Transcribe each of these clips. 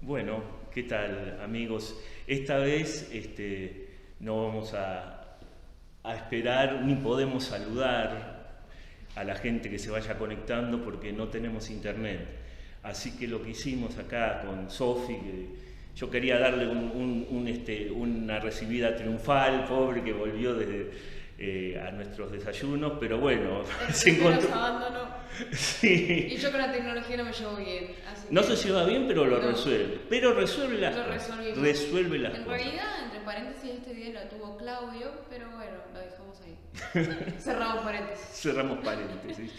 Bueno, ¿qué tal, amigos? Esta vez no vamos a esperar ni podemos saludar a la gente que se vaya conectando porque no tenemos internet. Así que lo que hicimos acá con Sofi, que yo quería darle una recibida triunfal, pobre que volvió a nuestros desayunos, pero bueno, se Que nos encontró. abandonó. Sí. Y yo con la tecnología no me llevo bien. Así No que se lleva bien, pero lo no, resuelve. Pero resuelve las lo cosas. resolvimos. Resuelve las En cosas. realidad, entre paréntesis, este día lo tuvo Claudio, pero bueno, lo dejamos ahí. Cerramos paréntesis. Cerramos paréntesis.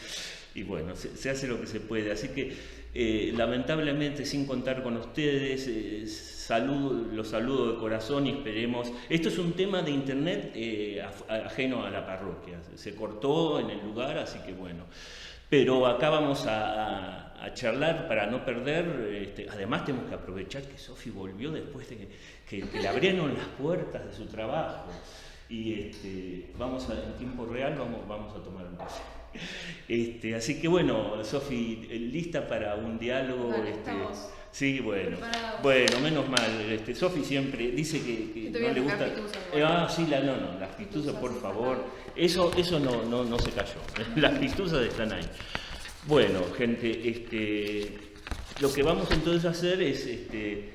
Y bueno, se hace lo que se puede. Así que lamentablemente, sin contar con ustedes, los saludo de corazón y esperemos. Esto es un tema de internet ajeno a la parroquia. Se cortó en el lugar, así que bueno. Pero acá vamos a charlar para no perder. Además, tenemos que aprovechar que Sofi volvió después de que le abrieron las puertas de su trabajo. Y en tiempo real, vamos a tomar un café. Así que bueno, Sofi, lista para un diálogo. Vale, estamos Sí, bueno. preparados. Bueno, menos mal. Sofi siempre dice que Te voy no a le sacar gusta. pitusa igual. Sí, las pituzas, por sí, favor. Eso no se cayó. Las pituzas están ahí. Bueno, gente, lo que vamos entonces a hacer es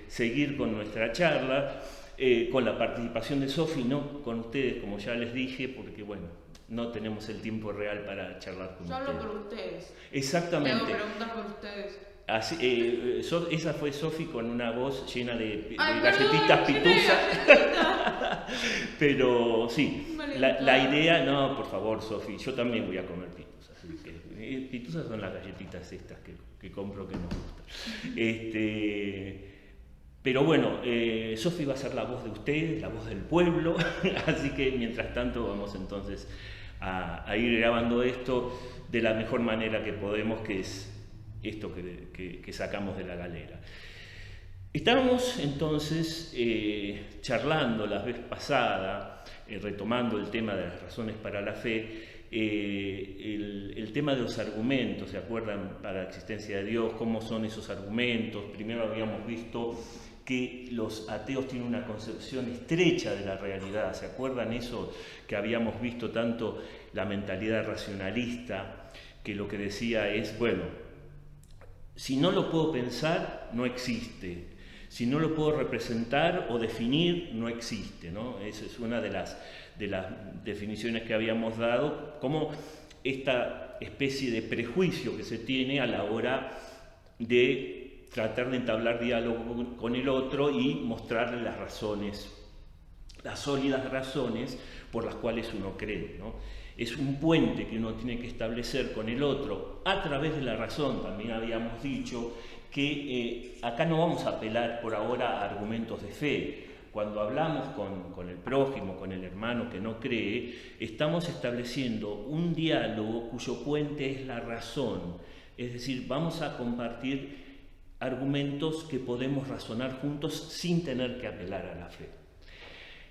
seguir con nuestra charla, con la participación de Sofi, no con ustedes, como ya les dije, porque bueno, no tenemos el tiempo real para charlar con Yo ustedes. hablo por ustedes. Exactamente. Le hago preguntas por ustedes. Así, esa fue Sofi con una voz llena de Ay, galletitas perdón, pituzas. Pero sí, Vale, la idea, no, por favor, Sofi, yo también voy a comer pituzas. Así que, pituzas son las galletitas estas que compro que nos gustan. Pero bueno, Sofi va a ser la voz de ustedes, la voz del pueblo, así que mientras tanto vamos entonces a ir grabando esto de la mejor manera que podemos, que es esto que sacamos de la galera. Estábamos entonces charlando la vez pasada, retomando el tema de las razones para la fe, el tema de los argumentos, ¿se acuerdan? Para la existencia de Dios, ¿cómo son esos argumentos? Primero habíamos visto que los ateos tienen una concepción estrecha de la realidad, ¿se acuerdan eso? Que habíamos visto tanto la mentalidad racionalista, que lo que decía es, bueno, si no lo puedo pensar, no existe. Si no lo puedo representar o definir, no existe, ¿no? Esa es una de las definiciones que habíamos dado, como esta especie de prejuicio que se tiene a la hora de tratar de entablar diálogo con el otro y mostrarle las razones, las sólidas razones por las cuales uno cree, ¿no? Es un puente que uno tiene que establecer con el otro a través de la razón. También habíamos dicho que acá no vamos a apelar por ahora a argumentos de fe. Cuando hablamos con el prójimo, con el hermano que no cree, estamos estableciendo un diálogo cuyo puente es la razón. Es decir, vamos a compartir argumentos que podemos razonar juntos sin tener que apelar a la fe.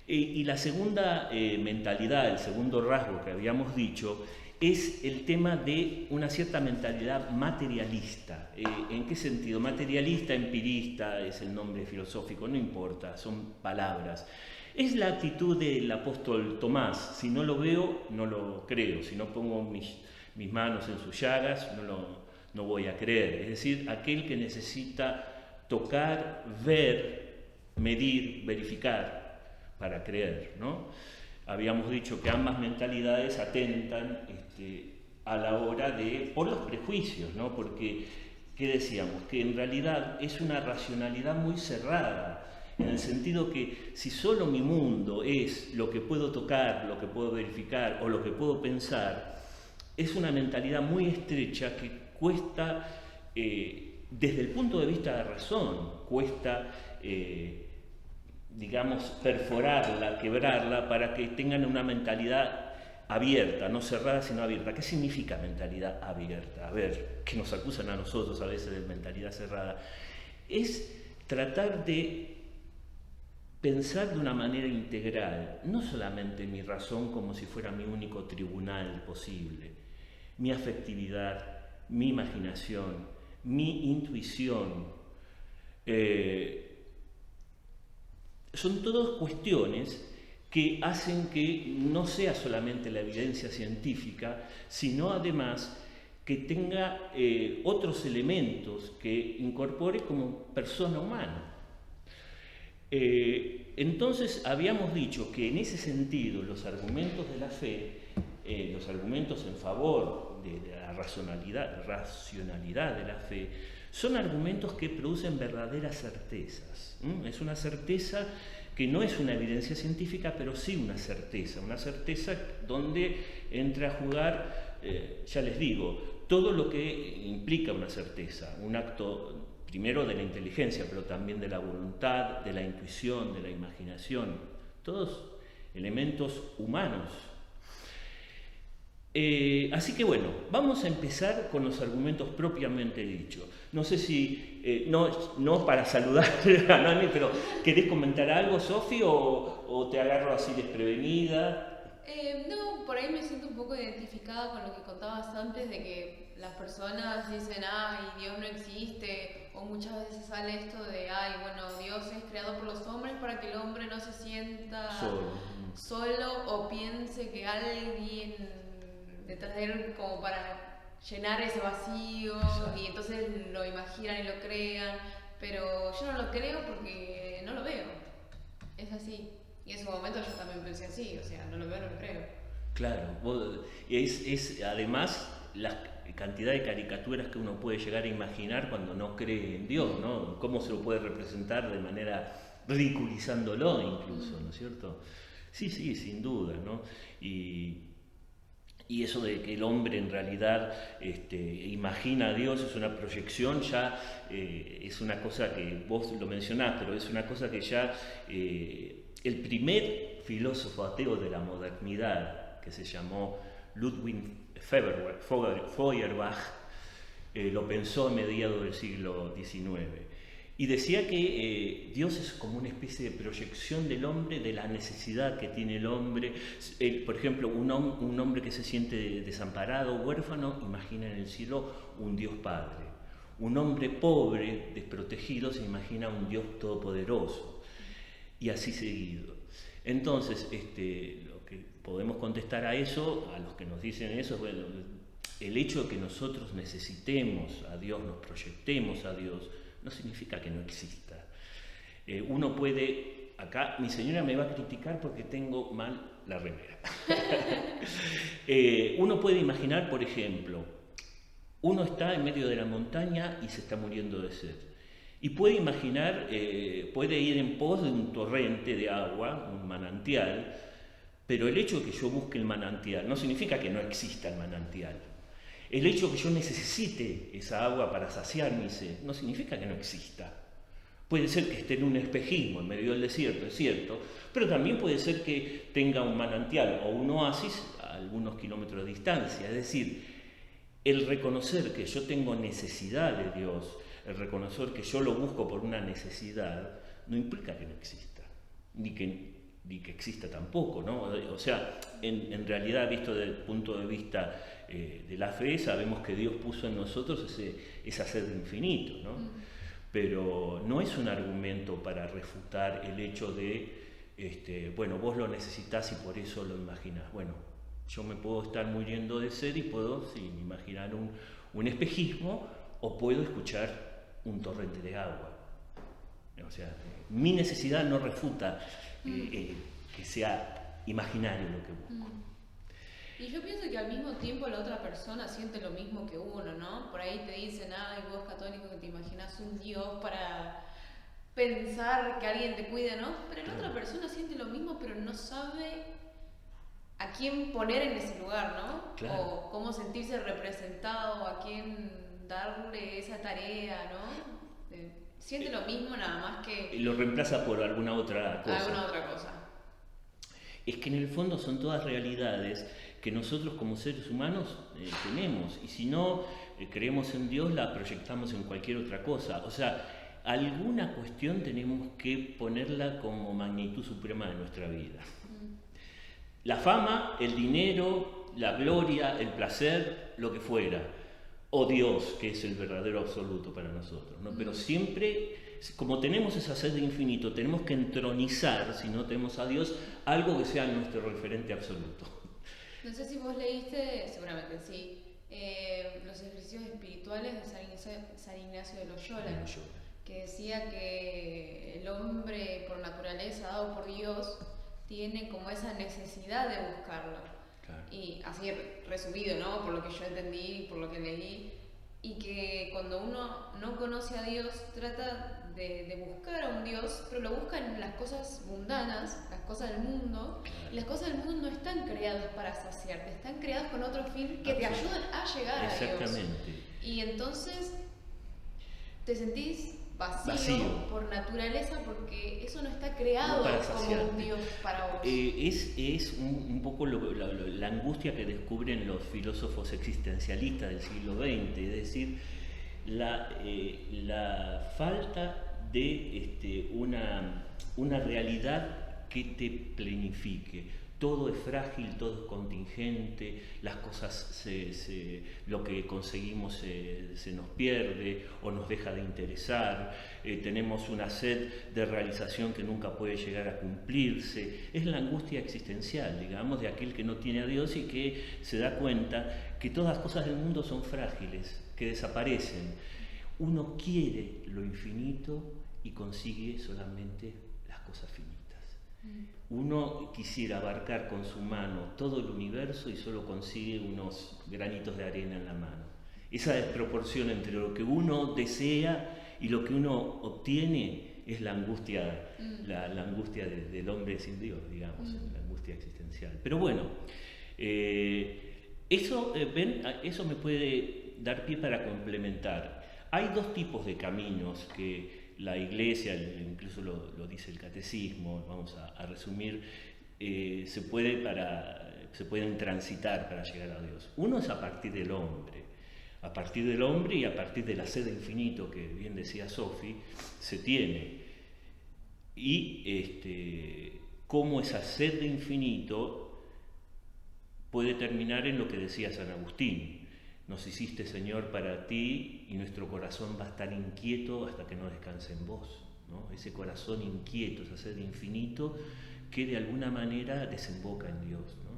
Y la segunda mentalidad, el segundo rasgo que habíamos dicho, es el tema de una cierta mentalidad materialista. ¿En qué sentido? Materialista, empirista, es el nombre filosófico, no importa, son palabras. Es la actitud del apóstol Tomás: si no lo veo, no lo creo, si no pongo mis manos en sus llagas, no voy a creer. Es decir, aquel que necesita tocar, ver, medir, verificar para creer, ¿no? Habíamos dicho que ambas mentalidades atentan a la hora por los prejuicios, ¿no? Porque, ¿qué decíamos? Que en realidad es una racionalidad muy cerrada, en el sentido que si solo mi mundo es lo que puedo tocar, lo que puedo verificar o lo que puedo pensar, es una mentalidad muy estrecha que cuesta, desde el punto de vista de razón, cuesta digamos, perforarla, quebrarla, para que tengan una mentalidad abierta, no cerrada, sino abierta. ¿Qué significa mentalidad abierta? A ver, que nos acusan a nosotros a veces de mentalidad cerrada. Es tratar de pensar de una manera integral, no solamente mi razón como si fuera mi único tribunal posible, mi afectividad, mi imaginación, mi intuición, Son todas cuestiones que hacen que no sea solamente la evidencia científica, sino además que tenga otros elementos que incorpore como persona humana. Entonces habíamos dicho que en ese sentido los argumentos de la fe, los argumentos en favor de la racionalidad de la fe, son argumentos que producen verdaderas certezas. Es una certeza que no es una evidencia científica, pero sí una certeza donde entra a jugar, ya les digo, todo lo que implica una certeza, un acto primero de la inteligencia, pero también de la voluntad, de la intuición, de la imaginación, todos elementos humanos. Así que bueno, vamos a empezar con los argumentos propiamente dichos. No sé si, no para saludar a Nani, pero ¿querés comentar algo, Sofi, o te agarro así desprevenida? No, por ahí me siento un poco identificada con lo que contabas antes de que las personas dicen, ay, Dios no existe, o muchas veces sale esto de, ay, bueno, Dios es creado por los hombres para que el hombre no se sienta solo o piense que alguien detrás de él como para llenar ese vacío. Exacto. Y entonces lo imaginan y lo crean, pero yo no lo creo porque no lo veo, es así. Y en su momento yo también pensé así, o sea, no lo veo, no lo creo. Claro, es además la cantidad de caricaturas que uno puede llegar a imaginar cuando no cree en Dios, ¿no? Cómo se lo puede representar de manera ridiculizándolo incluso, ¿no es cierto? Sí, sin duda, ¿no? Y eso de que el hombre en realidad imagina a Dios es una proyección, ya es una cosa que vos lo mencionás, pero es una cosa que ya el primer filósofo ateo de la modernidad, que se llamó Ludwig Feuerbach, lo pensó a mediados del siglo XIX. Y decía que Dios es como una especie de proyección del hombre, de la necesidad que tiene el hombre. Por ejemplo, un hombre que se siente desamparado, huérfano, imagina en el cielo un Dios Padre. Un hombre pobre, desprotegido, se imagina un Dios todopoderoso. Y así seguido. Entonces, lo que podemos contestar a eso, a los que nos dicen eso, es bueno, el hecho de que nosotros necesitemos a Dios, nos proyectemos a Dios, no significa que no exista. Uno puede, acá mi señora me va a criticar porque tengo mal la remera. Uno puede imaginar, por ejemplo, uno está en medio de la montaña y se está muriendo de sed. Y puede imaginar, puede ir en pos de un torrente de agua, un manantial, pero el hecho de que yo busque el manantial no significa que no exista el manantial. El hecho de que yo necesite esa agua para saciar mi sed no significa que no exista. Puede ser que esté en un espejismo en medio del desierto, es cierto, pero también puede ser que tenga un manantial o un oasis a algunos kilómetros de distancia. Es decir, el reconocer que yo tengo necesidad de Dios, el reconocer que yo lo busco por una necesidad, no implica que no exista, ni que exista tampoco, ¿no? O sea, en realidad, visto desde el punto de vista de la fe, sabemos que Dios puso en nosotros esa sed de infinito, ¿no? Pero no es un argumento para refutar el hecho de, bueno, vos lo necesitás y por eso lo imaginás. Bueno, yo me puedo estar muriendo de sed y puedo, sí, imaginar un espejismo o puedo escuchar un torrente de agua. O sea, mi necesidad no refuta que sea imaginario lo que busco. Y yo pienso que al mismo tiempo la otra persona siente lo mismo que uno, ¿no? Por ahí te dicen, ay, vos católico que te imaginas un Dios para pensar que alguien te cuide, ¿no? Pero la otra persona siente lo mismo, pero no sabe a quién poner en ese lugar, ¿no? Claro. O cómo sentirse representado, a quién darle esa tarea, ¿no? Siente lo mismo, nada más que... Lo reemplaza por alguna otra cosa. Alguna otra cosa. Es que en el fondo son todas realidades que nosotros como seres humanos tenemos, y si no creemos en Dios, la proyectamos en cualquier otra cosa. O sea, alguna cuestión tenemos que ponerla como magnitud suprema de nuestra vida. La fama, el dinero, la gloria, el placer, lo que fuera, o Dios, que es el verdadero absoluto para nosotros, ¿no? Pero siempre como tenemos esa sed de infinito, tenemos que entronizar, si no tenemos a Dios, algo que sea nuestro referente absoluto. No sé si vos leíste, seguramente sí, los ejercicios espirituales de San Ignacio de Loyola, que decía que el hombre por naturaleza, dado por Dios, tiene como esa necesidad de buscarlo. Claro. Y así resumido, ¿no? Por lo que yo entendí, por lo que leí, y que cuando uno no conoce a Dios trata de buscar a un Dios, pero lo busca en las cosas mundanas, las cosas del mundo, y las cosas del mundo no están creadas para saciarte, están creadas con otro fin que te ayudan a llegar a Dios. Exactamente. Y entonces te sentís vacío por naturaleza, porque eso no está creado como un Dios para vos. Es un poco la angustia que descubren los filósofos existencialistas del siglo XX, es decir, la falta de una realidad que te plenifique. Todo es frágil, todo es contingente, las cosas, lo que conseguimos se nos pierde o nos deja de interesar, tenemos una sed de realización que nunca puede llegar a cumplirse. Es la angustia existencial, digamos, de aquel que no tiene a Dios y que se da cuenta que todas las cosas del mundo son frágiles, que desaparecen. Uno quiere lo infinito y consigue solamente las cosas finitas. Uno quisiera abarcar con su mano todo el universo y solo consigue unos granitos de arena en la mano. Esa desproporción entre lo que uno desea y lo que uno obtiene es la angustia, la angustia del hombre sin Dios, digamos, la angustia existencial. Pero bueno, eso me puede dar pie para complementar. Hay dos tipos de caminos que la Iglesia, incluso lo dice el Catecismo, vamos a resumir, se pueden transitar para llegar a Dios. Uno es a partir del hombre y a partir de la sed de infinito, que bien decía Sofi, se tiene. Y cómo esa sed de infinito puede terminar en lo que decía San Agustín. Nos hiciste, Señor, para ti, y nuestro corazón va a estar inquieto hasta que no descanse en vos, ¿no? Ese corazón inquieto, esa sed de infinito, que de alguna manera desemboca en Dios, ¿no?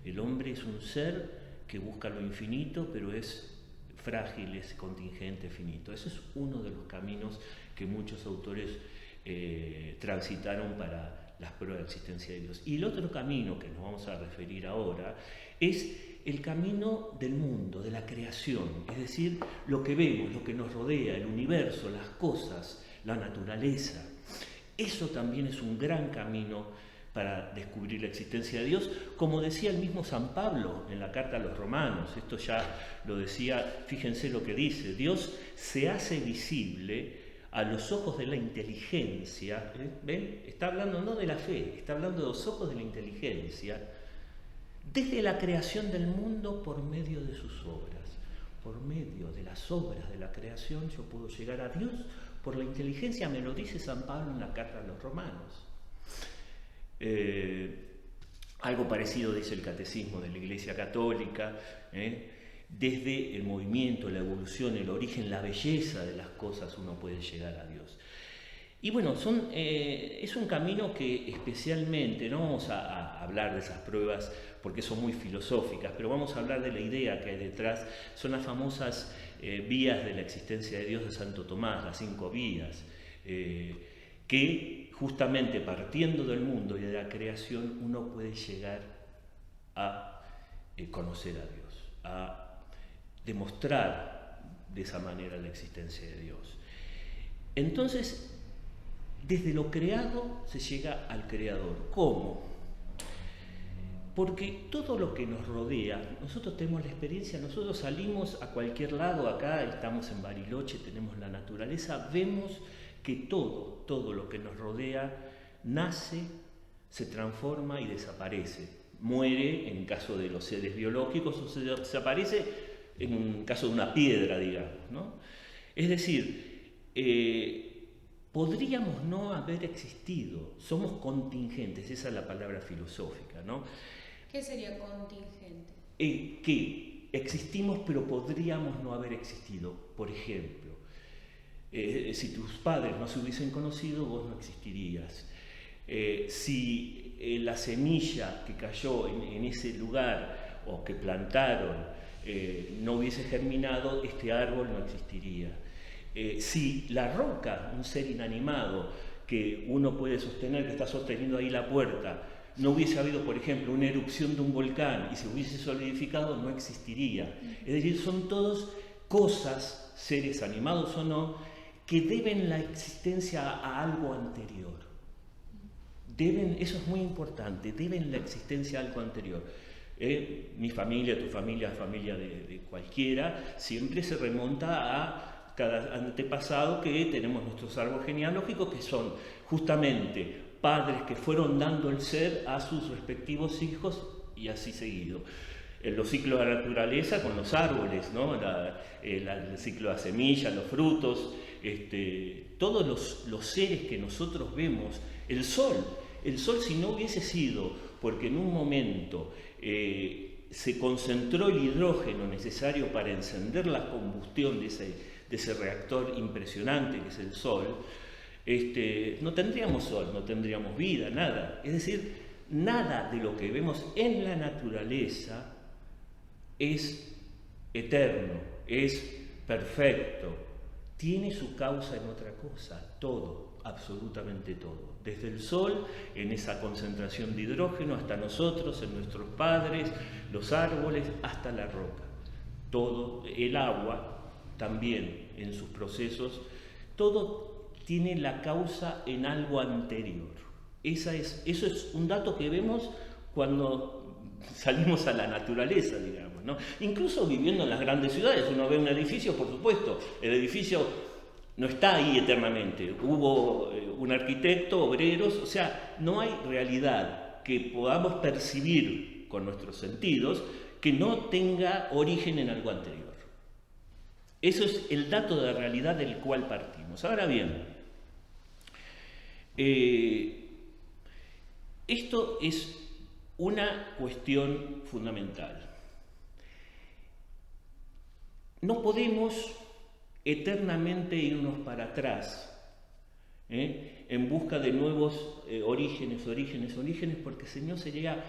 El hombre es un ser que busca lo infinito, pero es frágil, es contingente, finito. Ese es uno de los caminos que muchos autores transitaron para las pruebas de existencia de Dios. Y el otro camino que nos vamos a referir ahora es el camino del mundo, de la creación, es decir, lo que vemos, lo que nos rodea, el universo, las cosas, la naturaleza. Eso también es un gran camino para descubrir la existencia de Dios, como decía el mismo San Pablo en la carta a los Romanos. Esto ya lo decía, fíjense lo que dice: Dios se hace visible a los ojos de la inteligencia. ¿Ven? Está hablando no de la fe, está hablando de los ojos de la inteligencia, desde la creación del mundo por medio de sus obras. Por medio de las obras de la creación yo puedo llegar a Dios por la inteligencia, me lo dice San Pablo en la carta a los Romanos. Algo parecido dice el Catecismo de la Iglesia Católica, desde el movimiento, la evolución, el origen, la belleza de las cosas uno puede llegar a Dios. Y bueno, es un camino que especialmente, no vamos a hablar de esas pruebas porque son muy filosóficas, pero vamos a hablar de la idea que hay detrás. Son las famosas vías de la existencia de Dios de Santo Tomás, las 5 vías, que justamente partiendo del mundo y de la creación uno puede llegar a conocer a Dios, a demostrar de esa manera la existencia de Dios. Entonces, desde lo creado se llega al creador. ¿Cómo? Porque todo lo que nos rodea, nosotros tenemos la experiencia, nosotros salimos a cualquier lado, acá estamos en Bariloche, tenemos la naturaleza, vemos que todo lo que nos rodea nace, se transforma y desaparece. Muere en caso de los seres biológicos o se desaparece en un caso de una piedra, digamos, ¿no? Es decir, podríamos no haber existido, somos contingentes, esa es la palabra filosófica, ¿no? ¿Qué sería contingente? Que existimos pero podríamos no haber existido. Por ejemplo, Si tus padres no se hubiesen conocido, vos no existirías. Si la semilla que cayó en ese lugar o que plantaron no hubiese germinado, este árbol no existiría. Si la roca, un ser inanimado que uno puede sostener, que está sosteniendo ahí la puerta, no hubiese habido, por ejemplo, una erupción de un volcán y se hubiese solidificado, no existiría. Es decir, son todos cosas, seres animados o no, que deben la existencia a algo anterior. Eso es muy importante, deben la existencia a algo anterior. Mi familia, tu familia, familia de cualquiera, siempre se remonta a cada antepasado, que tenemos nuestros árboles genealógicos, que son justamente padres que fueron dando el ser a sus respectivos hijos y así seguido. En los ciclos de la naturaleza con los árboles, ¿no? El ciclo de la semilla, los frutos, todos los seres que nosotros vemos, el sol si no hubiese sido porque en un momento se concentró el hidrógeno necesario para encender la combustión de ese reactor impresionante que es el sol, no tendríamos sol, no tendríamos vida, nada. Es decir, nada de lo que vemos en la naturaleza es eterno, es perfecto, tiene su causa en otra cosa, todo, absolutamente todo. Desde el sol, en esa concentración de hidrógeno, hasta nosotros, en nuestros padres, los árboles, hasta la roca. Todo, el agua también en sus procesos, todo tiene la causa en algo anterior. Eso es un dato que vemos cuando salimos a la naturaleza, digamos, ¿no? Incluso viviendo en las grandes ciudades, uno ve un edificio, por supuesto, el edificio no está ahí eternamente. Hubo un arquitecto, obreros, o sea, no hay realidad que podamos percibir con nuestros sentidos que no tenga origen en algo anterior. Eso es el dato de la realidad del cual partimos. Ahora bien, esto es una cuestión fundamental. No podemos eternamente irnos para atrás en busca de nuevos orígenes, porque si no sería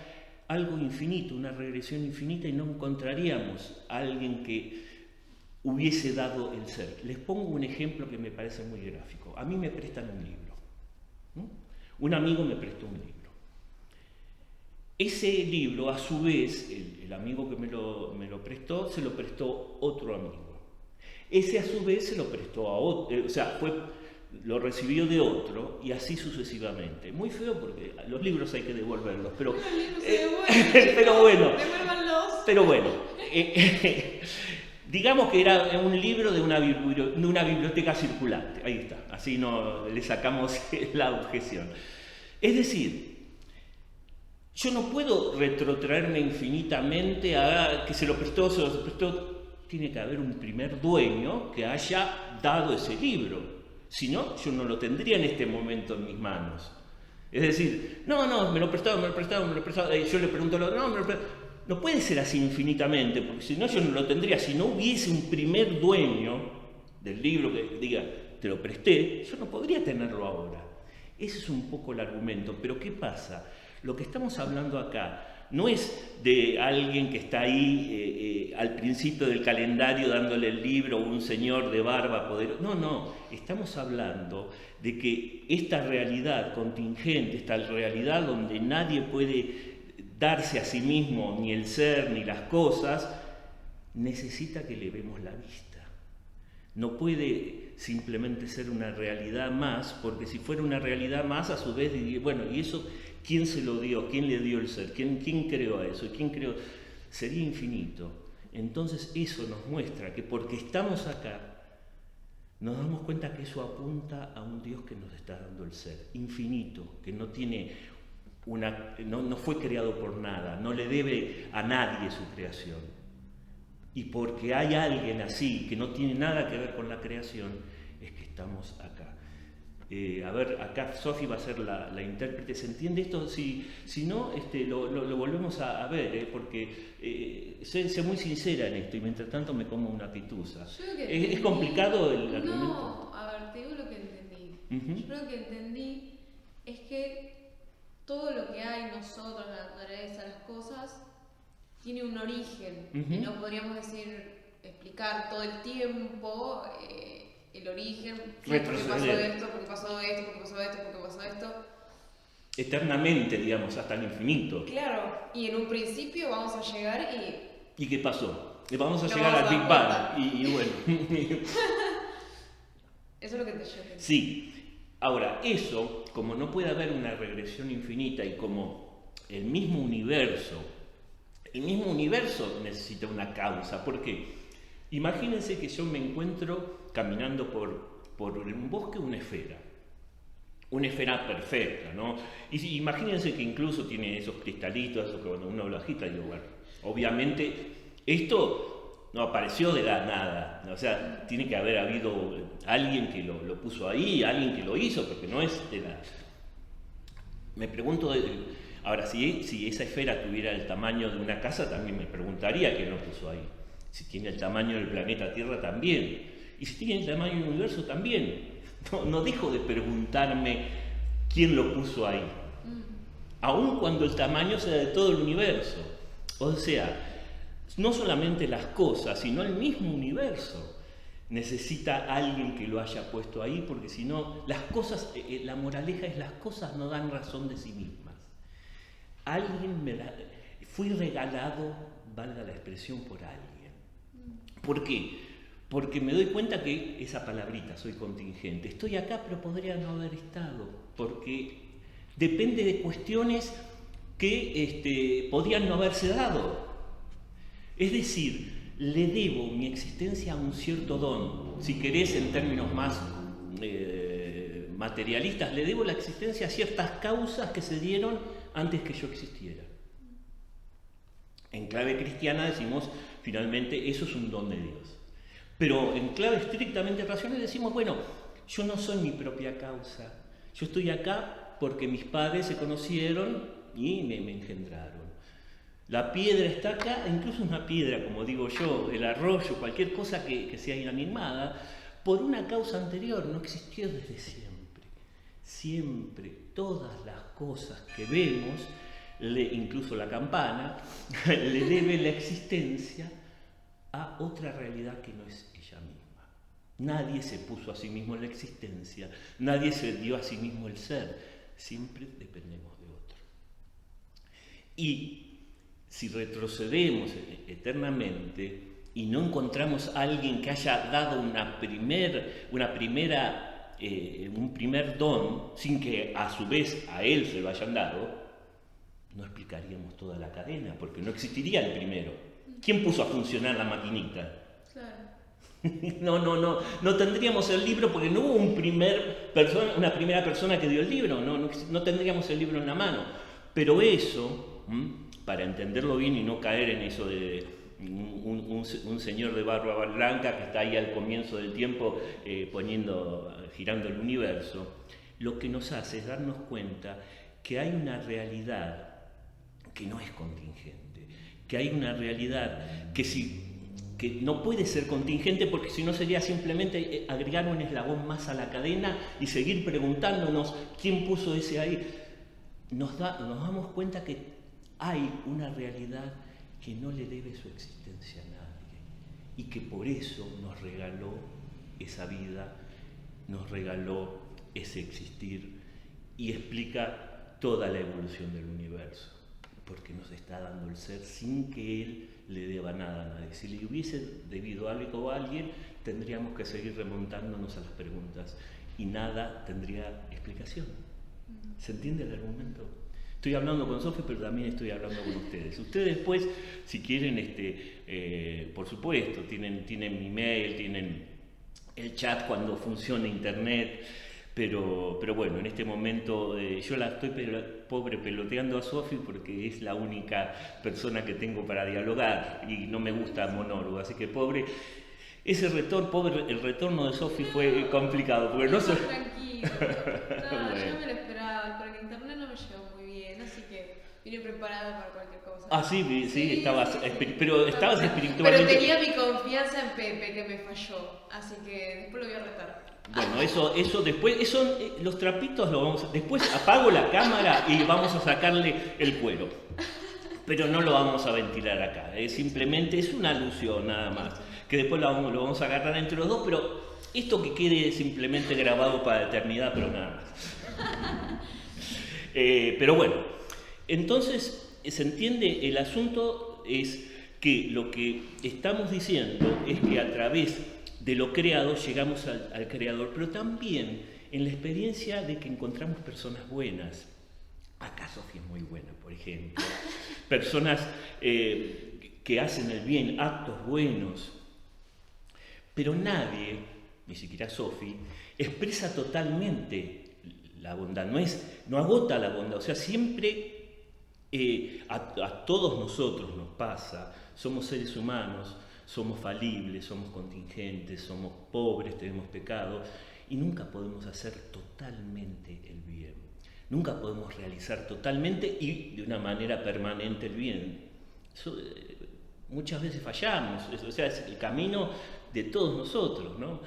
algo infinito, una regresión infinita y no encontraríamos a alguien que hubiese dado el ser. Les pongo un ejemplo que me parece muy gráfico. A mí me prestan un libro. Un amigo me prestó un libro. Ese libro, a su vez, el amigo que me lo prestó, se lo prestó otro amigo. Ese, a su vez, se lo prestó a otro, lo recibió de otro, y así sucesivamente. Muy feo porque los libros hay que devolverlos, pero bueno, digamos que era un libro de una biblioteca circulante. Ahí está, así no le sacamos la objeción. Es decir, yo no puedo retrotraerme infinitamente a que se lo prestó. Tiene que haber un primer dueño que haya dado ese libro. Si no, yo no lo tendría en este momento en mis manos. Es decir, me lo prestaron. Yo le pregunto, no puede ser así infinitamente, porque si no, yo no lo tendría. Si no hubiese un primer dueño del libro que diga, te lo presté, yo no podría tenerlo ahora. Ese es un poco el argumento. Pero ¿qué pasa? Lo que estamos hablando acá no es de alguien que está ahí al principio del calendario dándole el libro, un señor de barba poderoso. No, estamos hablando de que esta realidad contingente, esta realidad donde nadie puede darse a sí mismo ni el ser ni las cosas, necesita que le vemos la vista. No puede simplemente ser una realidad más, porque si fuera una realidad más, a su vez diría, bueno, ¿y eso quién se lo dio? ¿Quién le dio el ser? ¿Quién creó a eso? ¿Quién creó? Sería infinito. Entonces eso nos muestra que porque estamos acá, nos damos cuenta que eso apunta a un Dios que nos está dando el ser, infinito, que no tiene no fue creado por nada, no le debe a nadie su creación. Y porque hay alguien así, que no tiene nada que ver con la creación, es que estamos acá. Acá Sofi va a ser la intérprete. ¿Se entiende esto? Si no, lo volvemos a ver, porque sé muy sincera en esto y mientras tanto me como una pituza. Es complicado el argumento. No, a ver, Yo creo que entendí es que todo lo que hay nosotros, la naturaleza, las cosas, tiene un origen. Y no podríamos explicar todo el tiempo el origen, por qué pasó esto, por qué pasó esto, por qué pasó esto, por qué pasó esto. Eternamente, digamos, hasta el infinito. Claro, y en un principio vamos a llegar y... ¿Y qué pasó? Vamos a llegar al Big Bang y bueno. Eso es lo que te lleva. Sí. Ahora, eso, como no puede haber una regresión infinita y como el mismo universo necesita una causa. ¿Por qué? Imagínense que yo me encuentro caminando por un bosque una esfera perfecta, ¿no? Y imagínense que incluso tiene esos cristalitos, eso que cuando uno lo agita, digo, bueno, obviamente esto no apareció de la nada, o sea, tiene que haber habido alguien que lo puso ahí, alguien que lo hizo, porque no es de la... Me pregunto, ahora, si esa esfera tuviera el tamaño de una casa, también me preguntaría quién lo puso ahí. Si tiene el tamaño del planeta Tierra, también. Y si tiene el tamaño del universo, también. No dejo de preguntarme quién lo puso ahí, aun cuando el tamaño sea de todo el universo. O sea, no solamente las cosas, sino el mismo universo necesita alguien que lo haya puesto ahí, porque si no, las cosas, la moraleja es las cosas no dan razón de sí mismas. Fui regalado, valga la expresión, por alguien. ¿Por qué? Porque me doy cuenta que esa palabrita, soy contingente, estoy acá pero podría no haber estado, porque depende de cuestiones que podían no haberse dado. Es decir, le debo mi existencia a un cierto don, si querés en términos más materialistas, le debo la existencia a ciertas causas que se dieron antes que yo existiera. En clave cristiana decimos, finalmente, eso es un don de Dios. Pero en clave estrictamente racional decimos, bueno, yo no soy mi propia causa. Yo estoy acá porque mis padres se conocieron y me engendraron. La piedra está acá, incluso una piedra, como digo yo, el arroyo, cualquier cosa que sea inanimada, por una causa anterior, no existió desde siempre. Siempre, todas las cosas que vemos, incluso la campana, le debe la existencia a otra realidad que no es ella misma. Nadie se puso a sí mismo en la existencia, nadie se dio a sí mismo el ser, siempre dependemos de otro. Y si retrocedemos eternamente y no encontramos a alguien que haya dado un primer don, sin que a su vez a él se lo hayan dado, no explicaríamos toda la cadena, porque no existiría el primero. ¿Quién puso a funcionar la maquinita? Claro. No tendríamos el libro porque no hubo una primera persona que dio el libro, no tendríamos el libro en la mano. Pero eso, para entenderlo bien y no caer en eso de un señor de barba blanca que está ahí al comienzo del tiempo girando el universo, lo que nos hace es darnos cuenta que hay una realidad que no es contingente, que hay una realidad que no puede ser contingente, porque si no sería simplemente agregar un eslabón más a la cadena y seguir preguntándonos quién puso ese ahí. Nos damos cuenta que hay una realidad que no le debe su existencia a nadie y que por eso nos regaló esa vida, nos regaló ese existir y explica toda la evolución del universo, porque nos está dando el ser sin que él le deba nada a nadie. Si le hubiese debido algo a alguien, tendríamos que seguir remontándonos a las preguntas y nada tendría explicación. ¿Se entiende el argumento? Estoy hablando con Sofi, pero también estoy hablando con ustedes. Ustedes después, si quieren, por supuesto, tienen mi mail, tienen el chat cuando funcione internet, pero bueno, en este momento yo la estoy pobre peloteando a Sofi porque es la única persona que tengo para dialogar y no me gusta monólogo, así que pobre. El retorno de Sofi fue complicado, porque no sé. Tranquilo, yo me lo esperaba, con el internet no me llevó muy bien, así que vine preparada para cualquier cosa. Ah, sí, estabas espiritualmente. Pero tenía mi confianza en Pepe, que me falló, así que después lo voy a retar. Bueno, eso después, los trapitos lo vamos a, después apago la cámara y vamos a sacarle el cuero. Pero no lo vamos a ventilar acá, simplemente es una alusión nada más, que después lo vamos a agarrar entre los dos, pero esto que quede simplemente grabado para la eternidad, pero nada más. Pero bueno, entonces se entiende, el asunto es que lo que estamos diciendo es que a través de lo creado llegamos al creador, pero también en la experiencia de que encontramos personas buenas. Acá Sofía es muy buena, por ejemplo. Personas que hacen el bien, actos buenos. Pero nadie, ni siquiera Sofía, expresa totalmente la bondad. No agota la bondad. O sea, siempre a todos nosotros nos pasa. Somos seres humanos, somos falibles, somos contingentes, somos pobres, tenemos pecado. Y nunca podemos hacer totalmente el bien. Nunca podemos realizar totalmente y de una manera permanente el bien. Eso, muchas veces fallamos, o sea, es el camino de todos nosotros, ¿no?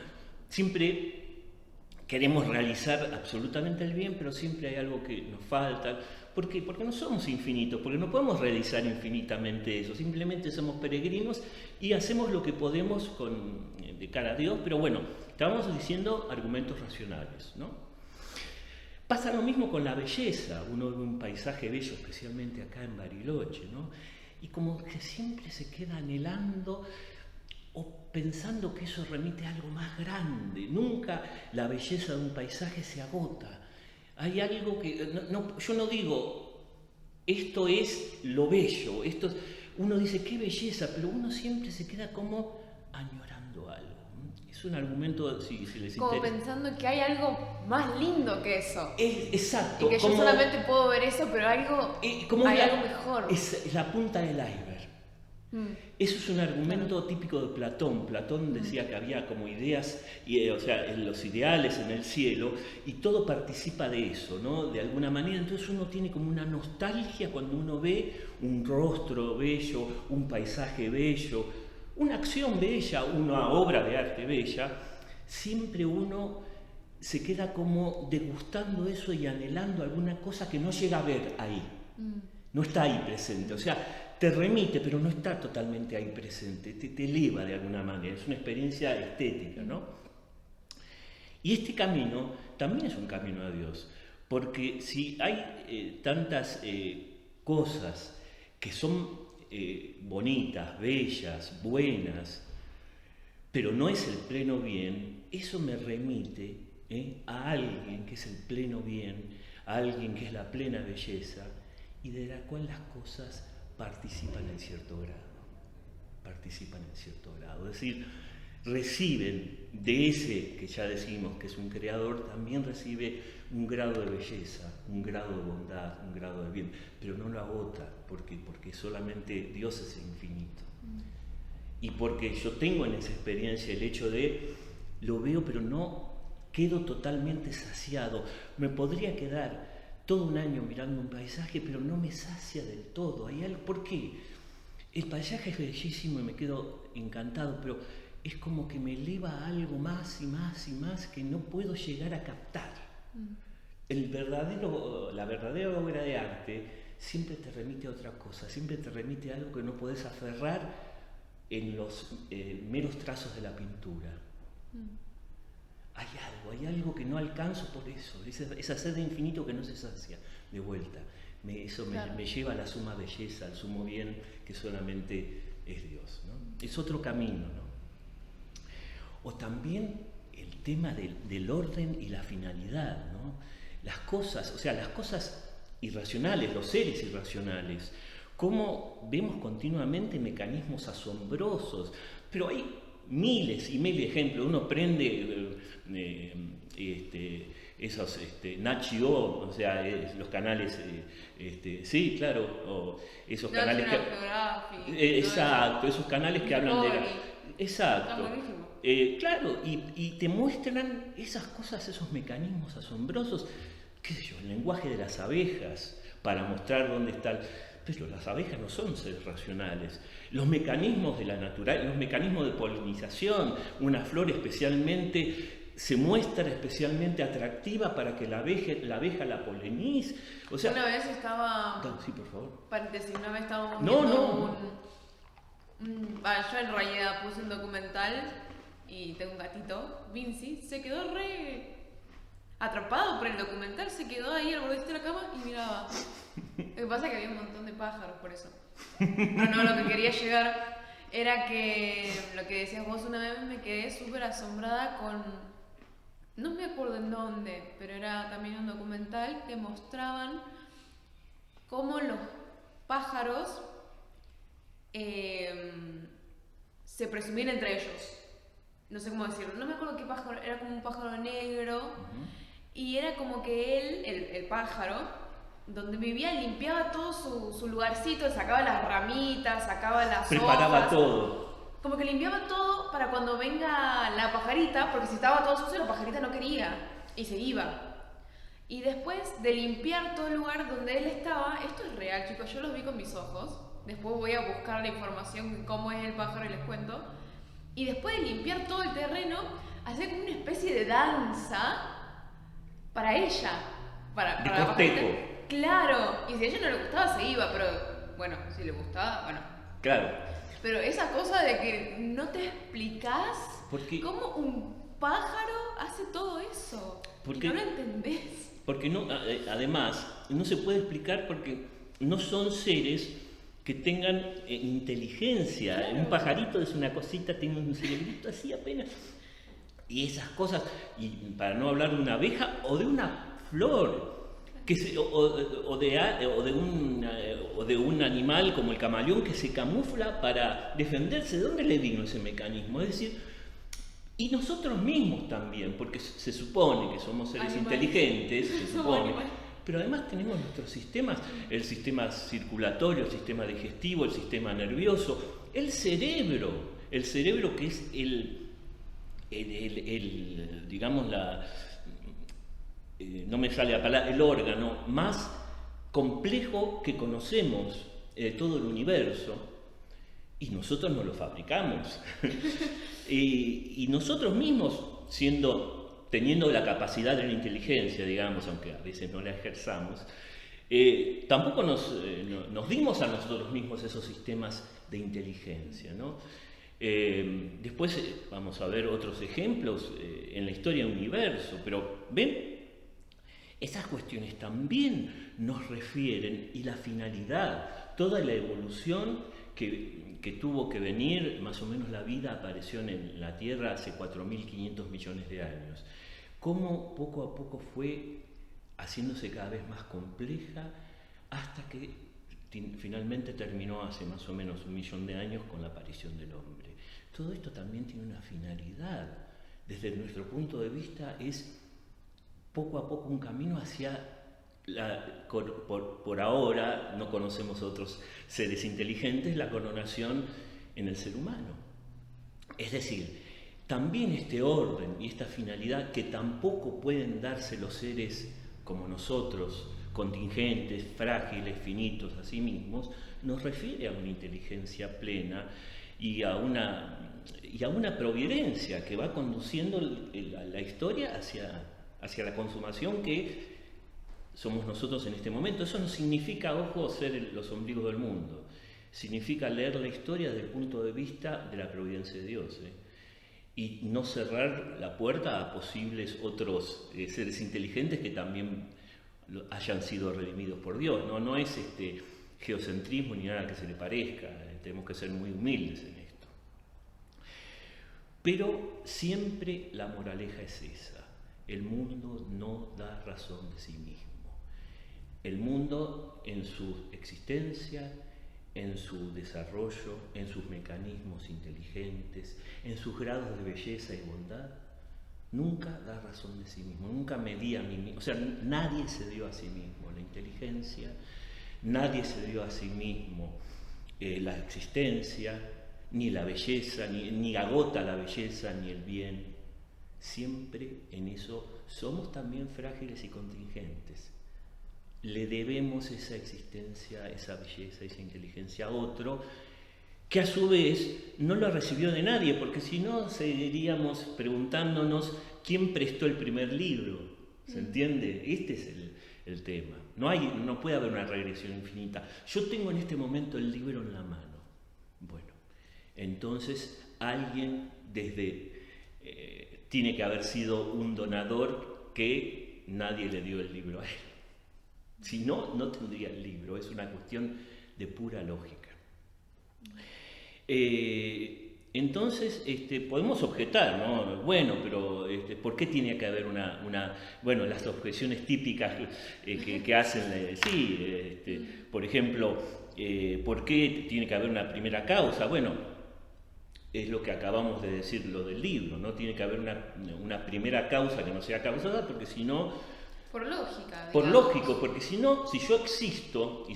Siempre queremos realizar absolutamente el bien, pero siempre hay algo que nos falta. ¿Por qué? Porque no somos infinitos, porque no podemos realizar infinitamente eso. Simplemente somos peregrinos y hacemos lo que podemos de cara a Dios, pero bueno, estábamos diciendo argumentos racionales, ¿no? Pasa lo mismo con la belleza. Uno ve un paisaje bello, especialmente acá en Bariloche, ¿no? Y como que siempre se queda anhelando o pensando que eso remite a algo más grande. Nunca la belleza de un paisaje se agota. Hay algo que... yo no digo, esto es lo bello. Uno dice, qué belleza, pero uno siempre se queda como añorando algo. Es un argumento, si les como interesa. Pensando que hay algo más lindo que eso. Exacto. Y que yo solamente puedo ver eso, pero hay algo mejor. Es la punta del iceberg. Eso es un argumento típico de Platón. Platón decía que había como ideas, o sea, los ideales en el cielo, y todo participa de eso, ¿no? De alguna manera. Entonces uno tiene como una nostalgia cuando uno ve un rostro bello, un paisaje bello, una acción bella, una obra de arte bella. Siempre uno se queda como degustando eso y anhelando alguna cosa que no llega a ver ahí. No está ahí presente. O sea, te remite, pero no está totalmente ahí presente. Te eleva de alguna manera. Es una experiencia estética, ¿no? Y este camino también es un camino a Dios. Porque si hay tantas cosas que son bonitas, bellas, buenas, pero no es el pleno bien, eso me remite a alguien que es el pleno bien, a alguien que es la plena belleza y de la cual las cosas participan en cierto grado. Es decir, reciben de ese que ya decimos que es un creador, también recibe un grado de belleza, un grado de bondad, un grado de bien, pero no lo agota, porque solamente Dios es infinito. Y porque yo tengo en esa experiencia el hecho de, lo veo pero no quedo totalmente saciado. Me podría quedar todo un año mirando un paisaje, pero no me sacia del todo. Hay algo, ¿por qué? El paisaje es bellísimo y me quedo encantado, pero es como que me eleva a algo más y más y más que no puedo llegar a captar. La verdadera obra de arte siempre te remite a otra cosa, siempre te remite a algo que no podés aferrar en los meros trazos de la pintura. Hay algo que no alcanzo por eso, esa sed de infinito que no se sacia de vuelta. Eso me lleva a la suma belleza, al sumo bien que solamente es Dios, ¿no? Es otro camino, ¿no? O también el tema del orden y la finalidad, ¿no? Las cosas irracionales, los seres irracionales, cómo vemos continuamente mecanismos asombrosos, pero hay miles y miles de ejemplos. Uno prende esos Nat Geo, o sea, los canales, sí, claro, o esos canales que, exacto, esos canales que hablan de la, exacto, claro, y te muestran esas cosas, esos mecanismos asombrosos, qué sé yo, el lenguaje de las abejas para mostrar dónde está pero las abejas no son seres racionales. Los mecanismos de la naturaleza, los mecanismos de polinización, una flor especialmente se muestra especialmente atractiva para que la abeja la polinice. O sea, una vez estaba... Sí, por favor. Paréntesis, una vez estábamos No, viendo yo en realidad puse un documental y tengo un gatito, Vinci, se quedó re atrapado por el documental, se quedó ahí al bordecito de la cama y miraba. Lo que pasa es que había un montón de pájaros por eso. Pero no, lo que quería llegar era que, lo que decías vos, una vez me quedé súper asombrada con, no me acuerdo en dónde, pero era también un documental que mostraban cómo los pájaros se presumían entre ellos. No sé cómo decirlo, no me acuerdo qué pájaro, era como un pájaro negro, y era como que él, el pájaro, donde vivía, limpiaba todo su lugarcito, sacaba las ramitas, sacaba las preparaba hojas, todo. como que limpiaba todo para cuando venga la pajarita, porque si estaba todo sucio la pajarita no quería y se iba. Y después de limpiar todo el lugar donde él estaba, esto es real, chicos, yo los vi con mis ojos, después voy a buscar la información de cómo es el pájaro y les cuento. Y después de limpiar todo el terreno, hacía como una especie de danza para ella, para de la cortejo. pajarita. Claro, y si a ella no le gustaba se iba, pero bueno, si le gustaba, bueno. Claro. Pero esa cosa de que no te explicás cómo un pájaro hace todo eso. Porque no lo entendés. Porque no, además, no se puede explicar porque no son seres que tengan inteligencia. Claro. Un pajarito es una cosita, tiene un cerebrito así apenas. Y esas cosas, y para no hablar de una abeja o de una flor, o de un animal como el camaleón que se camufla para defenderse. ¿De dónde le vino ese mecanismo? Es decir, y nosotros mismos también, porque se supone que somos seres inteligentes, se supone, pero además tenemos nuestros sistemas, el sistema circulatorio, el sistema digestivo, el sistema nervioso, el cerebro que es digamos, no me sale la palabra, el órgano más complejo que conocemos de todo el universo, y nosotros no lo fabricamos. Y nosotros mismos, teniendo la capacidad de la inteligencia, digamos, aunque a veces no la ejerzamos, tampoco nos dimos a nosotros mismos esos sistemas de inteligencia, ¿no? Después vamos a ver otros ejemplos en la historia del universo, pero ven, esas cuestiones también nos refieren, y la finalidad, toda la evolución que tuvo que venir, más o menos la vida apareció en la Tierra hace 4.500 millones de años. Cómo poco a poco fue haciéndose cada vez más compleja hasta que finalmente terminó hace más o menos 1 millón de años con la aparición del hombre. Todo esto también tiene una finalidad. Desde nuestro punto de vista es poco a poco un camino hacia por ahora no conocemos otros seres inteligentes, la coronación en el ser humano. Es decir, también este orden y esta finalidad que tampoco pueden darse los seres como nosotros, contingentes, frágiles, finitos a sí mismos, nos refiere a una inteligencia plena y a una providencia que va conduciendo la historia hacia la consumación que somos nosotros en este momento. Eso no significa, ojo, ser los ombligos del mundo. Significa leer la historia desde el punto de vista de la providencia de Dios, y no cerrar la puerta a posibles otros seres inteligentes que también hayan sido redimidos por Dios. No es geocentrismo ni nada que se le parezca. Tenemos que ser muy humildes en esto. Pero siempre la moraleja es esa: el mundo no da razón de sí mismo. El mundo, en su existencia, en su desarrollo, en sus mecanismos inteligentes, en sus grados de belleza y bondad, nunca da razón de sí mismo, nunca me di a mí mismo. O sea, nadie se dio a sí mismo la inteligencia, nadie se dio a sí mismo la existencia, ni la belleza, ni agota la belleza, ni el bien. Siempre en eso somos también frágiles y contingentes. Le debemos esa existencia, esa belleza, esa inteligencia a otro, que a su vez no lo recibió de nadie, porque si no seguiríamos preguntándonos quién prestó el primer libro, ¿se entiende? Este es el tema. No puede haber una regresión infinita. Yo tengo en este momento el libro en la mano. Bueno, entonces alguien tiene que haber sido un donador que nadie le dio el libro a él. Si no, no tendría el libro. Es una cuestión de pura lógica. Entonces, podemos objetar, ¿no? Bueno, pero ¿por qué tiene que haber bueno, las objeciones típicas que hacen, por ejemplo, ¿por qué tiene que haber una primera causa? Bueno, es lo que acabamos de decir, lo del libro, ¿no? Tiene que haber una primera causa que no sea causada, porque si no... Por lógica. Por lógico, porque si no, si yo existo y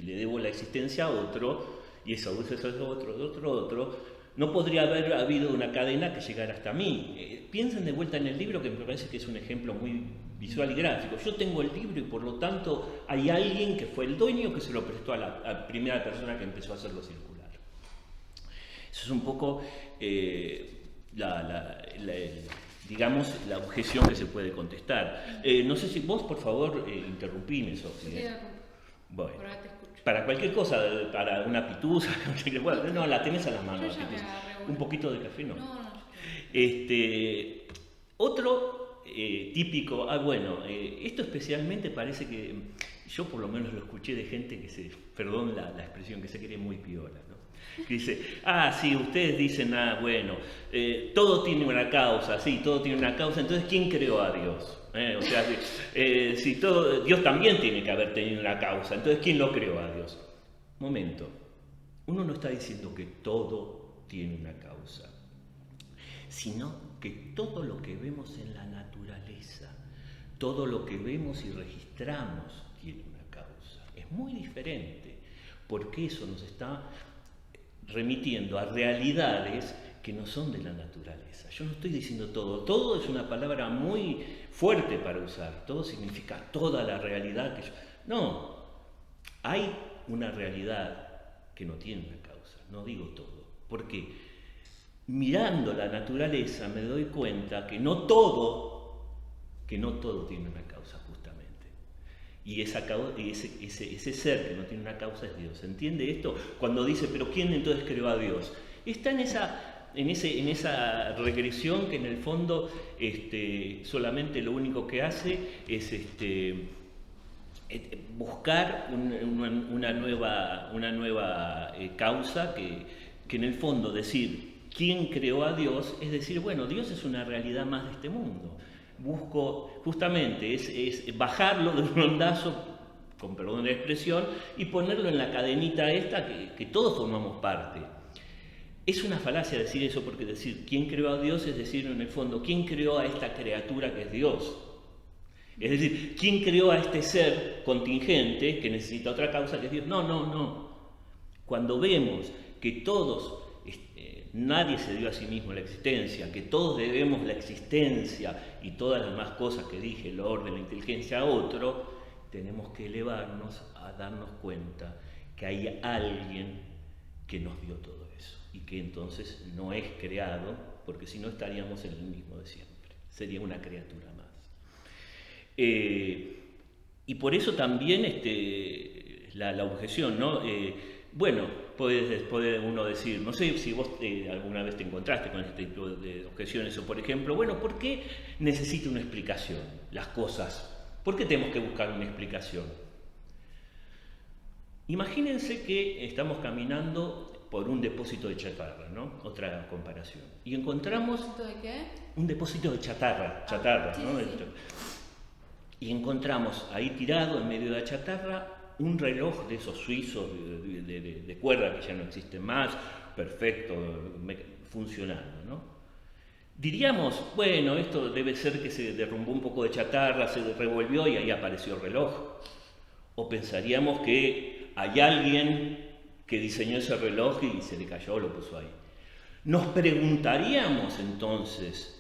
le debo la existencia a otro, y eso es otro, no podría haber habido una cadena que llegara hasta mí. Piensen de vuelta en el libro, que me parece que es un ejemplo muy visual y gráfico. Yo tengo el libro y por lo tanto hay alguien que fue el dueño que se lo prestó a la primera persona que empezó a hacerlo circular. Eso es un poco, digamos, la objeción que se puede contestar. No sé si vos, por favor, interrumpime, Sofía. Bueno, para cualquier cosa, para una pitusa, no, la tenés a las manos. Un poquito de café, no. Otro típico, esto especialmente parece que, yo por lo menos lo escuché de gente que perdón la expresión, que se cree muy piola, ¿no? Que dice, sí, ustedes dicen, todo tiene una causa, sí, todo tiene una causa, entonces ¿quién creó a Dios? O sea, Dios también tiene que haber tenido una causa, entonces ¿quién lo creó a Dios? Momento, uno no está diciendo que todo tiene una causa, sino que todo lo que vemos en la naturaleza, todo lo que vemos y registramos tiene una causa. Es muy diferente, porque eso nos está remitiendo a realidades que no son de la naturaleza. Yo no estoy diciendo todo. Todo es una palabra muy fuerte para usar. Todo significa toda la realidad que yo... No, hay una realidad que no tiene una causa. No digo todo. Porque mirando la naturaleza me doy cuenta que no todo tiene una causa, justamente. Y ese ser que no tiene una causa es Dios. ¿Se entiende esto? Cuando dice, pero ¿quién entonces creó a Dios? Está en esa regresión que en el fondo solamente lo único que hace es buscar una nueva causa que en el fondo decir quién creó a Dios es decir, bueno, Dios es una realidad más de este mundo. Busco justamente es bajarlo de un ondazo, con perdón de la expresión, y ponerlo en la cadenita esta que todos formamos parte. Es una falacia decir eso, porque decir quién creó a Dios es decir en el fondo quién creó a esta criatura que es Dios. Es decir, quién creó a este ser contingente que necesita otra causa que es Dios. No. Cuando vemos que todos... nadie se dio a sí mismo la existencia, que todos debemos la existencia y todas las demás cosas que dije, el orden, la inteligencia a otro, tenemos que elevarnos a darnos cuenta que hay alguien que nos dio todo eso y que entonces no es creado, porque si no estaríamos en el mismo de siempre, sería una criatura más. Y por eso también la objeción, ¿no? Puede uno decir, no sé si vos alguna vez te encontraste con este tipo de objeciones, o por ejemplo, ¿por qué necesita una explicación las cosas? ¿Por qué tenemos que buscar una explicación? Imagínense que estamos caminando por un depósito de chatarra, ¿no? Otra comparación. Y encontramos... ¿Un depósito de qué? Un depósito de chatarra, sí, ¿no? Sí. Y encontramos ahí tirado en medio de la chatarra un reloj de esos suizos de cuerda que ya no existen más, perfecto, funcionando, ¿no? Diríamos, bueno, esto debe ser que se derrumbó un poco de chatarra, se revolvió y ahí apareció el reloj. O pensaríamos que hay alguien que diseñó ese reloj y se le cayó, lo puso ahí. Nos preguntaríamos entonces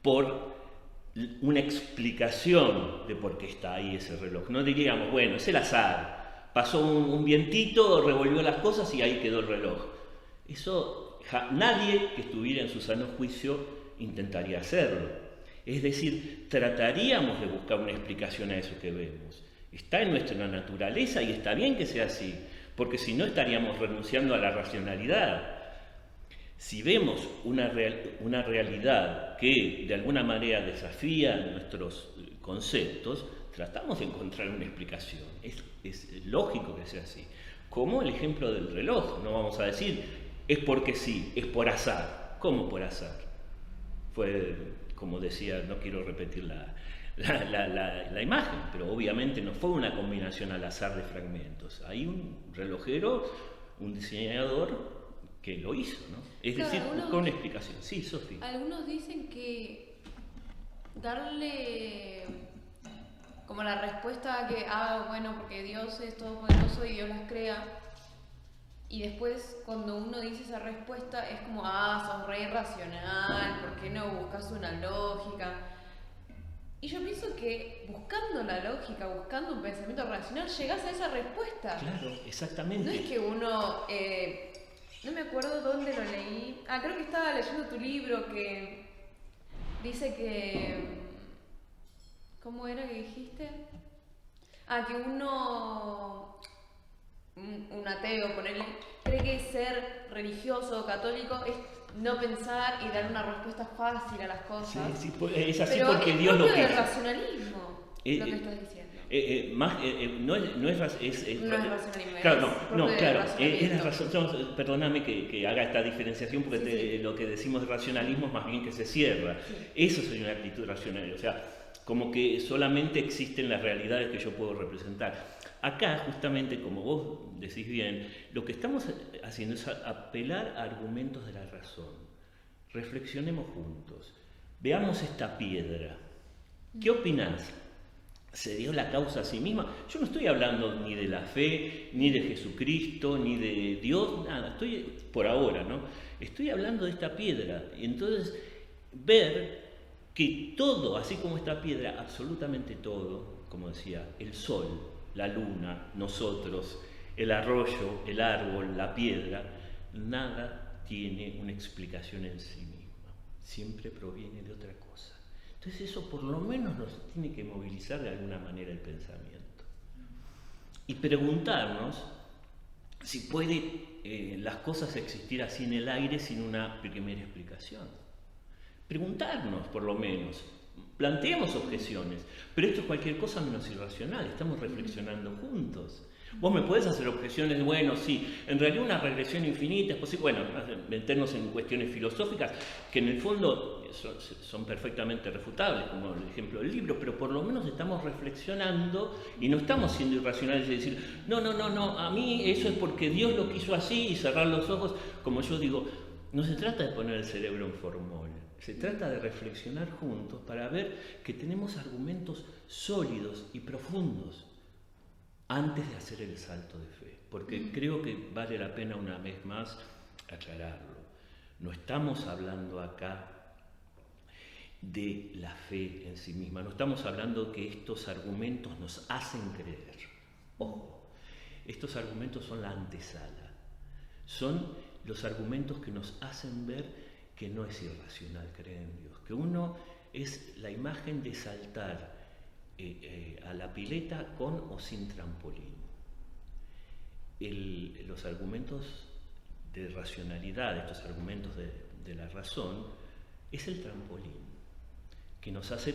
por una explicación de por qué está ahí ese reloj. No diríamos, bueno, es el azar, pasó un vientito, revolvió las cosas y ahí quedó el reloj. Eso nadie que estuviera en su sano juicio intentaría hacerlo. Es decir, trataríamos de buscar una explicación a eso que vemos. Está en nuestra naturaleza y está bien que sea así, porque si no estaríamos renunciando a la racionalidad. Si vemos una realidad que de alguna manera desafía nuestros conceptos, tratamos de encontrar una explicación. Es lógico que sea así. Como el ejemplo del reloj, no vamos a decir es porque sí, es por azar. ¿Cómo por azar? Fue, como decía, no quiero repetir la imagen, pero obviamente no fue una combinación al azar de fragmentos. Hay un relojero, un diseñador que lo hizo, ¿no? Es decir, buscó una explicación. Sí, Sofía. Algunos dicen que darle como la respuesta a que, bueno, porque Dios es todopoderoso y Dios las crea, y después cuando uno dice esa respuesta es como, sos re irracional, ¿por qué no buscas una lógica? Y yo pienso que buscando la lógica, buscando un pensamiento racional, llegás a esa respuesta. Claro, exactamente. No es que uno, no me acuerdo dónde lo leí, creo que estaba leyendo tu libro que dice que, ¿cómo era que dijiste? Que uno, un ateo, ponerle, cree que ser religioso o católico es no pensar y dar una respuesta fácil a las cosas. Sí, es así. Pero porque es Dios lo propio quiso. del racionalismo lo que estás diciendo. No es racionalismo. Claro, claro, es la razón. Perdóname que haga esta diferenciación, porque lo que decimos de racionalismo es más bien que se cierra. Sí. Eso es una actitud racional, o sea, como que solamente existen las realidades que yo puedo representar. Acá, justamente, como vos decís bien, lo que estamos haciendo es apelar a argumentos de la razón. Reflexionemos juntos. Veamos esta piedra. ¿Qué opinás? ¿Se dio la causa a sí misma? Yo no estoy hablando ni de la fe, ni de Jesucristo, ni de Dios, nada. Estoy, por ahora, ¿no? Estoy hablando de esta piedra. Y entonces, ver que todo, así como esta piedra, absolutamente todo, como decía, el sol, la luna, nosotros, el arroyo, el árbol, la piedra, nada tiene una explicación en sí misma. Siempre proviene de otra cosa. Entonces eso por lo menos nos tiene que movilizar de alguna manera el pensamiento. Y preguntarnos si puede las cosas existir así en el aire sin una primera explicación. Preguntarnos por lo menos, planteemos objeciones, pero esto es cualquier cosa menos irracional, estamos reflexionando juntos. Vos me podés hacer objeciones, bueno, sí, en realidad una regresión infinita es posible, bueno, meternos en cuestiones filosóficas que en el fondo son perfectamente refutables, como el ejemplo del libro, pero por lo menos estamos reflexionando y no estamos siendo irracionales y decir, no, a mí eso es porque Dios lo quiso así y cerrar los ojos. Como yo digo, no se trata de poner el cerebro en formol, se trata de reflexionar juntos para ver que tenemos argumentos sólidos y profundos antes de hacer el salto de fe, porque creo que vale la pena una vez más aclararlo. No estamos hablando acá de la fe en sí misma, no estamos hablando que estos argumentos nos hacen creer. Ojo, estos argumentos son la antesala, son los argumentos que nos hacen ver que no es irracional creer en Dios, que uno es la imagen de saltar a la pileta con o sin trampolín. Los argumentos de racionalidad, estos argumentos de la razón, es el trampolín que nos hace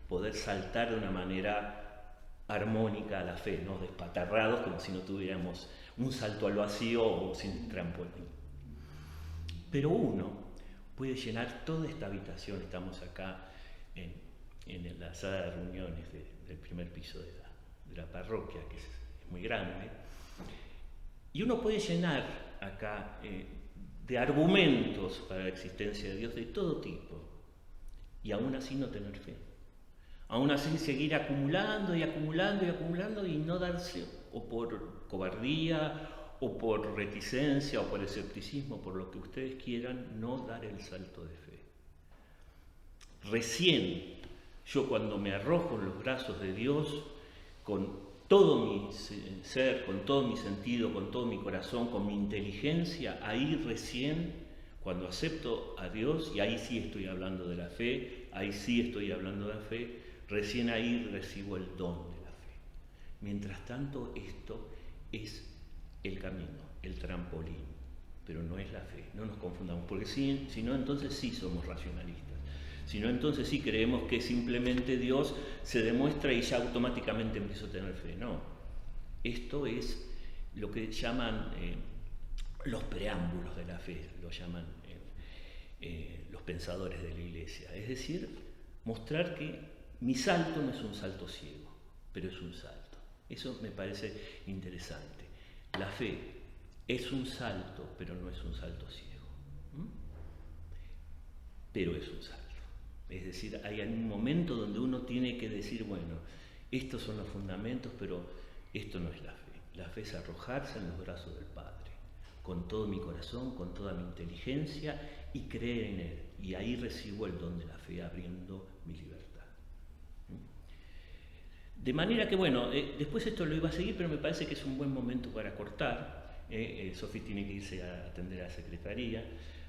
poder saltar de una manera armónica a la fe, no despatarrados como si no tuviéramos un salto al vacío o sin trampolín. Pero uno puede llenar toda esta habitación, estamos acá en la sala de reuniones del primer piso de la parroquia, que es muy grande, y uno puede llenar acá de argumentos para la existencia de Dios de todo tipo, y aún así no tener fe, aún así seguir acumulando y acumulando y acumulando y no darse, o por cobardía, o por reticencia, o por escepticismo, por lo que ustedes quieran, no dar el salto de fe. Recién yo, cuando me arrojo en los brazos de Dios, con todo mi ser, con todo mi sentido, con todo mi corazón, con mi inteligencia, ahí recién, cuando acepto a Dios, y ahí sí estoy hablando de la fe, ahí sí estoy hablando de la fe, recién ahí recibo el don de la fe. Mientras tanto, esto es el camino, el trampolín, pero no es la fe, no nos confundamos, porque si no, entonces sí somos racionalistas. Si no, entonces sí creemos que simplemente Dios se demuestra y ya automáticamente empiezo a tener fe. No, esto es lo que llaman los preámbulos de la fe, lo llaman los pensadores de la Iglesia. Es decir, mostrar que mi salto no es un salto ciego, pero es un salto. Eso me parece interesante. La fe es un salto, pero no es un salto ciego. Pero es un salto. Es decir, hay un momento donde uno tiene que decir, bueno, estos son los fundamentos, pero esto no es la fe. La fe es arrojarse en los brazos del Padre, con todo mi corazón, con toda mi inteligencia, y creer en Él. Y ahí recibo el don de la fe, abriendo mi libertad. De manera que, bueno, después esto lo iba a seguir, pero me parece que es un buen momento para cortar. Sofi tiene que irse a atender a la secretaría,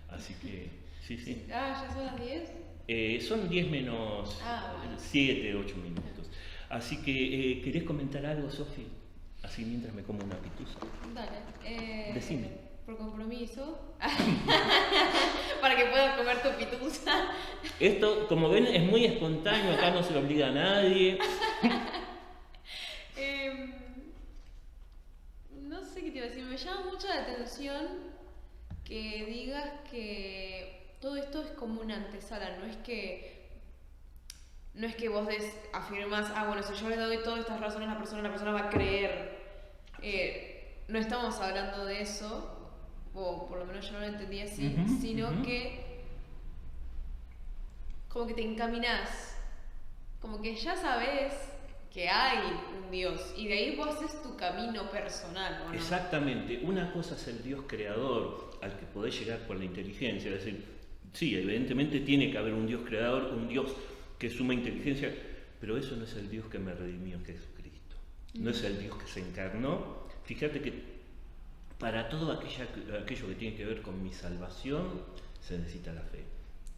así que, sí. ¿Ya son las 10? Son 10 menos 7, 8 minutos. Así que, ¿querés comentar algo, Sofi? Así mientras me como una pitusa. Dale. Decime. Por compromiso. Para que puedas comer tu pitusa. Esto, como ven, es muy espontáneo, acá no se lo obliga a nadie. No sé qué te iba a decir, me llama mucho la atención que digas que todo esto es como una antesala, no es que vos afirmas, bueno, si yo le doy todas estas razones a la persona va a creer. No estamos hablando de eso, o por lo menos yo no lo entendí así, sino que como que te encaminás, como que ya sabes que hay un Dios y de ahí vos haces tu camino personal, ¿o no? Exactamente, una cosa es el Dios creador al que podés llegar por la inteligencia, es decir, sí, evidentemente tiene que haber un Dios creador, un Dios que suma inteligencia, pero eso no es el Dios que me redimió en Jesucristo, no es el Dios que se encarnó. Fíjate que para todo aquello que tiene que ver con mi salvación se necesita la fe.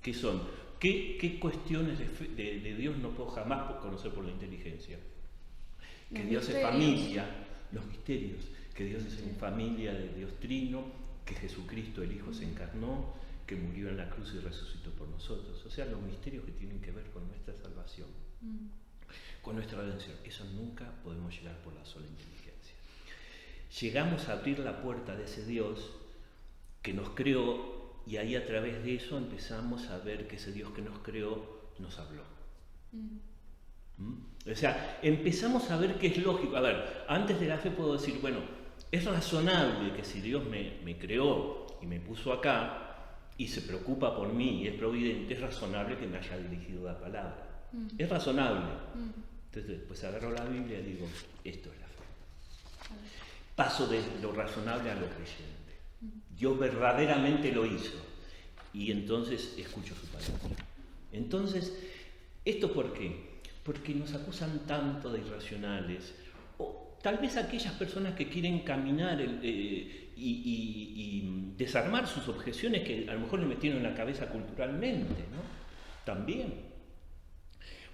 ¿Qué son? ¿Qué cuestiones de Dios no puedo jamás conocer por la inteligencia? Que Dios es familia, los misterios, que Dios es una familia de Dios Trino, que Jesucristo el Hijo se encarnó, que murió en la cruz y resucitó por nosotros. O sea, los misterios que tienen que ver con nuestra salvación, con nuestra redención. Eso nunca podemos llegar por la sola inteligencia. Llegamos a abrir la puerta de ese Dios que nos creó, y ahí a través de eso empezamos a ver que ese Dios que nos creó nos habló. O sea, empezamos a ver que es lógico. A ver, antes de la fe puedo decir, bueno, es razonable que si Dios me creó y me puso acá y se preocupa por mí y es providente, es razonable que me haya dirigido la palabra. Es razonable. Entonces, pues agarro la Biblia y digo, esto es la fe. Paso de lo razonable a lo creyente. Dios verdaderamente lo hizo y entonces escucho su palabra. Entonces, ¿esto por qué? Porque nos acusan tanto de irracionales, o tal vez aquellas personas que quieren caminar y desarmar sus objeciones que a lo mejor le metieron en la cabeza culturalmente, ¿no? También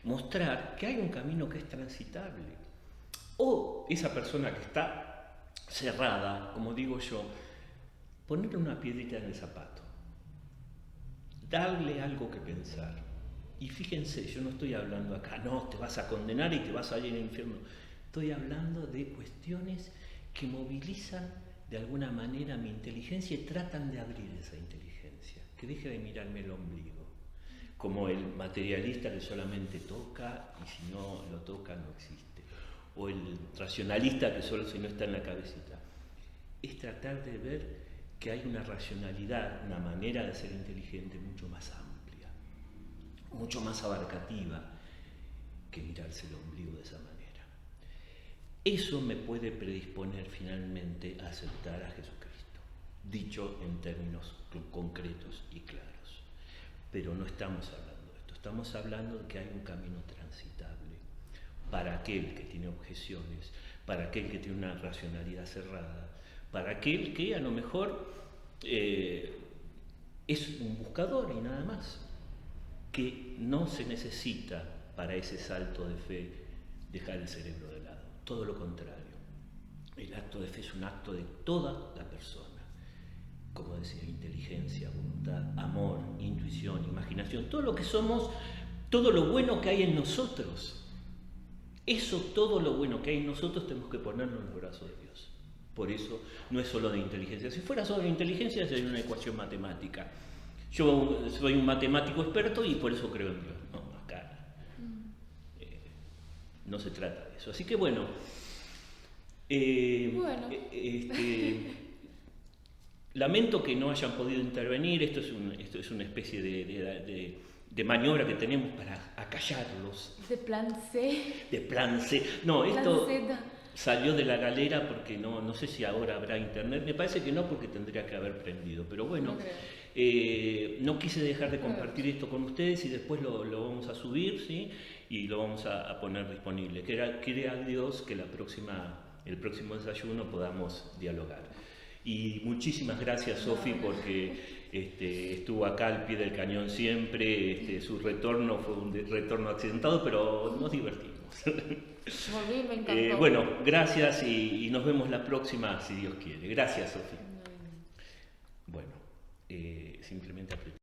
mostrar que hay un camino que es transitable, o esa persona que está cerrada, como digo yo, ponerle una piedrita en el zapato, darle algo que pensar. Y fíjense, yo no estoy hablando acá, no, te vas a condenar y te vas a ir al infierno. Estoy hablando de cuestiones que movilizan de alguna manera mi inteligencia y tratan de abrir esa inteligencia, que deje de mirarme el ombligo, como el materialista que solamente toca y si no lo toca no existe, o el racionalista que solo si no está en la cabecita. Es tratar de ver que hay una racionalidad, una manera de ser inteligente mucho más amplia, mucho más abarcativa que mirarse el ombligo de esa manera. Eso me puede predisponer finalmente a aceptar a Jesucristo, dicho en términos concretos y claros. Pero no estamos hablando de esto, estamos hablando de que hay un camino transitable para aquel que tiene objeciones, para aquel que tiene una racionalidad cerrada, para aquel que a lo mejor es un buscador y nada más. que no se necesita para ese salto de fe dejar el cerebro de lado, todo lo contrario. El acto de fe es un acto de toda la persona, como decía, inteligencia, voluntad, amor, intuición, imaginación, todo lo que somos, todo lo bueno que hay en nosotros. Eso, todo lo bueno que hay en nosotros, tenemos que ponerlo en los brazos de Dios. Por eso no es solo de inteligencia. Si fuera solo de inteligencia sería una ecuación matemática. Yo soy un matemático experto y por eso creo en Dios. No, acá no se trata de eso. Así que bueno, lamento que no hayan podido intervenir. Esto es una especie de maniobra que tenemos para acallarlos. De plan C. De plan C. No, esto salió de la galera porque no sé si ahora habrá internet. Me parece que no, porque tendría que haber prendido. Pero bueno, no quise dejar de compartir esto con ustedes y después lo vamos a subir, ¿sí? Y lo vamos a poner disponible. Quiera Dios que el próximo desayuno podamos dialogar. Y muchísimas gracias, Sofi, porque estuvo acá al pie del cañón siempre. Su retorno fue un retorno accidentado, pero nos divertimos. Volví, me encantó. Bueno, gracias y nos vemos la próxima, si Dios quiere. Gracias, Sofi. Bueno, simplemente apreté.